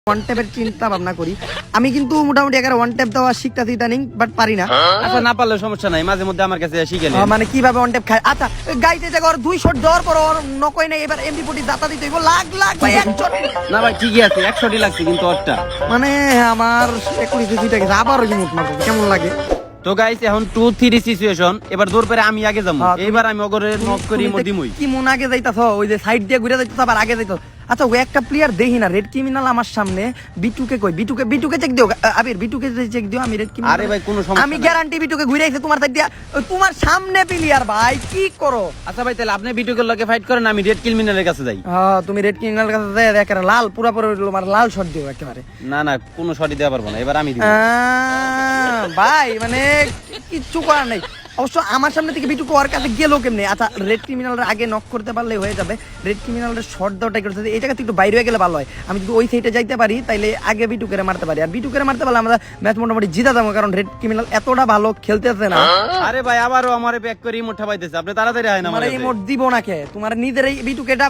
One ট্যাপের চিন্তা ভাবনা করি। আমি কিন্তু মোটামুটি এগারে ওয়ান ট্যাপ দেওয়া শিখতেছি ইদানিং, বাট পারি না। আচ্ছা না পারলে সমস্যা নাই, মাঝে মধ্যে আমার কাছে শিখে নেন। মানে কিভাবে ওয়ান ট্যাপ খায়? আচ্ছা গাইতে জায়গা ওর 2 শট দেওয়ার পর ওর নকই নাই, এবার এমডি পটি দাতা দিতে হইব লাখ লাখ ভাই 1 শট। না ভাই ঠিকই আছে, 100টি লাগছে কিন্তু ওরটা। মানে আমার 21 ফিট গেছে, আবার রিমোট মারবো, কেমন লাগে? তো গাইস এখন 2-3 সিচুয়েশন, এবার দূর পরে আমি আগে যাবো। এইবার আমি ওগরে নক করি মদিমুই। কি মন আগে যাইতাছ, ওই যে সাইড দিয়ে ঘুরে যাইতাছ আবার আগে যাইতাছ। আচ্ছা ওই একটা প্লেয়ার দেখি না, রেড ক্রিমিনাল আমার সামনে। বিটুকে কই? বিটুকে চেক দিও আবির, বিটুকে চেক দিও। আমি রেড ক্রিমিনাল, আরে ভাই কোনো সমস্যা আমি নাই। গ্যারান্টি বিটুকে ঘুরে আইছে তোমার সাইড দিয়া। তোমার সামনে প্লেয়ার ভাই, কি করো? আচ্ছা ভাই তাহলে আপনি ভিডিওর লগে ফাইট করেন, আমি রেড ক্রিমিনালের কাছে যাই। হ্যাঁ তুমি রেড ক্রিমিনাল কাছে যাই, একেবারে লাল পুরাপুরি তোমার লাল শট দিও একেবারে। না না কোনো শটই দেওয়া পারবো না, এবার আমি দিব। ভাই মানে কিচ্ছু করার নেই। অবশ্য আমার সামনে থেকে বিটুকু ওর কাছে গেল কেমনে? আচ্ছা রেড ক্রিমিনালের আগে নক করতে পারলে হয়ে যাবে। রেড ক্রিমিনালের শর্ট দেওয়াটাই করতে এই জায়গা থেকে একটু বাইরে হয়ে গেলে ভালো হয়। আমি যদি ওই সাইডে যাইতে পারি তাইলে আগে বিটুকেরে মারতে পারি, আর বিটুকেরে মারতে পারলে আমরা ম্যাচ মোটামুটি জিতা যাবো, কারণ রেড ক্রিমিনাল এতটা ভালো খেলতেছে না। আরে ভাই আবারও আমারে ব্যাক করে ইমোট ঠাবাইতেছে, আপনি তাড়াতাড়ি হয় না তোমার এই মোট দিব না কে? তোমার নিজের এই বিটুকেটা